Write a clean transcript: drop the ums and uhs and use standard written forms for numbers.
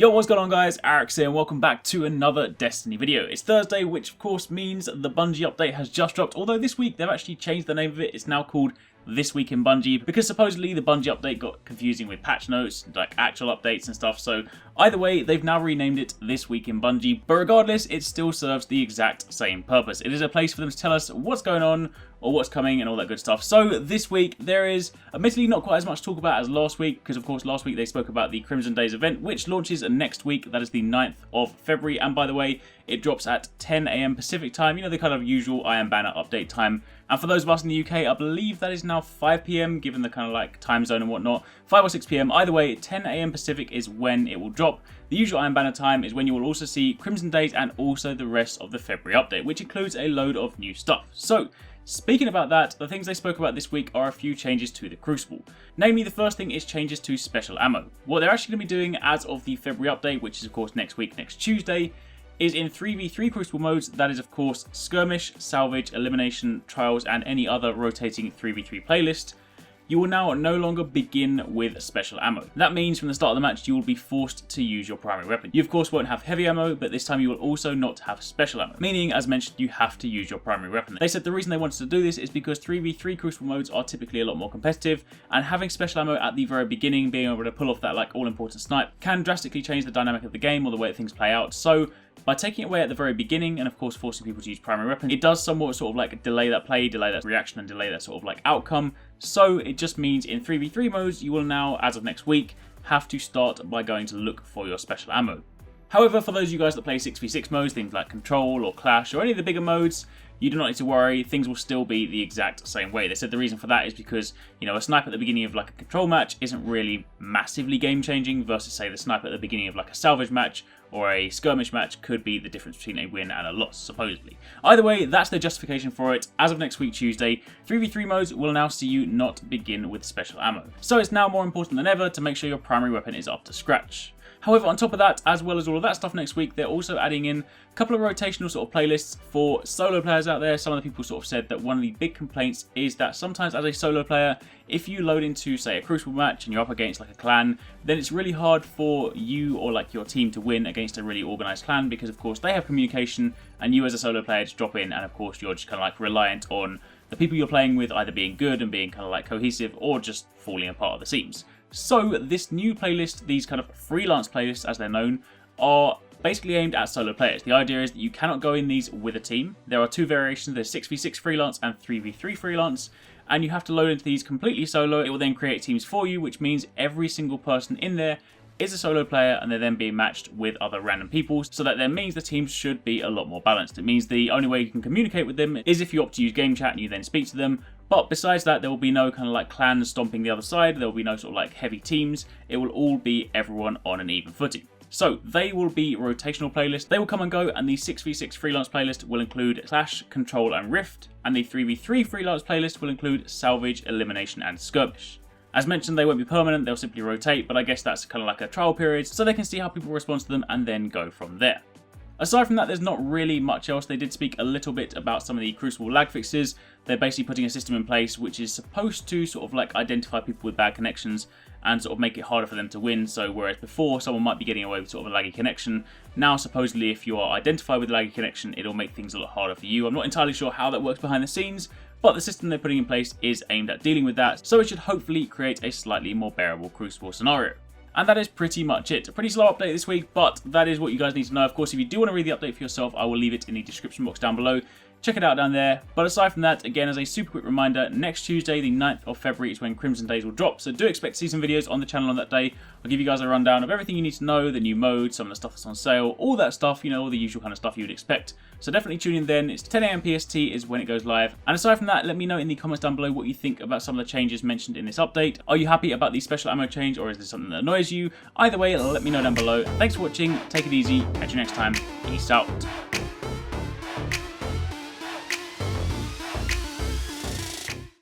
Yo, what's going on guys, Arekkz here and welcome back to another Destiny video. It's Thursday, which of course means the Bungie update has just dropped, although this week they've actually changed the name of it. It's now called This Week in Bungie, because supposedly the Bungie update got confusing with patch notes, like actual updates and stuff, so either way, they've now renamed it This Week in Bungie, but regardless, it still serves the exact same purpose. It is a place for them to tell us what's going on, or what's coming and all that good stuff. So this week there is admittedly not quite as much to talk about as last week, because of course last week they spoke about the Crimson Days event, which launches next week. That is the 9th of February, and by the way, it drops at 10 AM Pacific time, you know, the kind of usual Iron Banner update time. And for those of us in the UK, I believe that is now 5 PM, given the kind of like time zone and whatnot. 5 or 6 PM, either way, 10 AM Pacific is when it will drop. The usual Iron Banner time is when you will also see Crimson Days and also the rest of the February update, which includes a load of new stuff. So, speaking about that, the things they spoke about this week are a few changes to the Crucible. Namely, the first thing is changes to special ammo. What they're actually going to be doing as of the February update, which is of course next week, next Tuesday, is in 3v3 Crucible modes. That is of course Skirmish, Salvage, Elimination, Trials, and any other rotating 3v3 playlist. You will now no longer begin with special ammo. That means from the start of the match you will be forced to use your primary weapon. You of course won't have heavy ammo, but this time you will also not have special ammo, meaning, as mentioned, you have to use your primary weapon. They said the reason they wanted to do this is because 3v3 Crucible modes are typically a lot more competitive, and having special ammo at the very beginning, being able to pull off that like all-important snipe, can drastically change the dynamic of the game or the way that things play out. So by taking it away at the very beginning and of course forcing people to use primary weapon, it does somewhat sort of like delay that play, delay that reaction, and delay that sort of like outcome. So it just means in 3v3 modes, you will now, as of next week, have to start by going to look for your special ammo. However, for those of you guys that play 6v6 modes, things like Control or Clash or any of the bigger modes, you do not need to worry, things will still be the exact same way. They said the reason for that is because, you know, a snipe at the beginning of like a Control match isn't really massively game changing versus say the snipe at the beginning of like a Salvage match or a Skirmish match could be the difference between a win and a loss, supposedly. Either way, that's their justification for it. As of next week, Tuesday, 3v3 modes will now see you not begin with special ammo. So it's now more important than ever to make sure your primary weapon is up to scratch. However, on top of that, as well as all of that stuff next week, they're also adding in a couple of rotational sort of playlists for solo players out there. Some of the people sort of said that one of the big complaints is that sometimes as a solo player, if you load into, say, a Crucible match and you're up against like a clan, then it's really hard for you or like your team to win against a really organized clan, because of course they have communication and you as a solo player just drop in, and of course you're just kind of like reliant on the people you're playing with either being good and being kind of like cohesive or just falling apart at the seams. So this new playlist, these kind of freelance playlists as they're known, are basically aimed at solo players. The idea is that you cannot go in these with a team. There are two variations, there's 6v6 freelance and 3v3 freelance, and you have to load into these completely solo. It will then create teams for you, which means every single person in there is a solo player, and they're then being matched with other random people, so that then means the teams should be a lot more balanced. It means the only way you can communicate with them is if you opt to use game chat and you then speak to them. But besides that, there will be no kind of like clans stomping the other side. There will be no sort of like heavy teams. It will all be everyone on an even footing. So they will be rotational playlists. They will come and go, and the 6v6 freelance playlist will include Clash, Control, and Rift, and the 3v3 freelance playlist will include Salvage, Elimination, and Skirmish. As mentioned, they won't be permanent, they'll simply rotate, but I guess that's kind of like a trial period, so they can see how people respond to them and then go from there. Aside from that, there's not really much else. They did speak a little bit about some of the Crucible lag fixes. They're basically putting a system in place which is supposed to sort of like identify people with bad connections and sort of make it harder for them to win. So whereas before someone might be getting away with sort of a laggy connection, now supposedly if you are identified with a laggy connection, it'll make things a lot harder for you. I'm not entirely sure how that works behind the scenes, but the system they're putting in place is aimed at dealing with that, so it should hopefully create a slightly more bearable Crucible scenario. And that is pretty much it. A pretty slow update this week, but that is what you guys need to know. Of course, if you do want to read the update for yourself, I will leave it in the description box down below. Check it out down there. But aside from that, again, as a super quick reminder, next Tuesday, the 9th of February, is when Crimson Days will drop. So do expect to see some videos on the channel on that day. I'll give you guys a rundown of everything you need to know, the new modes, some of the stuff that's on sale, all that stuff, you know, all the usual kind of stuff you would expect. So definitely tune in then. It's 10 AM PST is when it goes live. And aside from that, let me know in the comments down below what you think about some of the changes mentioned in this update. Are you happy about the special ammo change, or is there something that annoys you? Either way, let me know down below. Thanks for watching. Take it easy. Catch you next time. Peace out.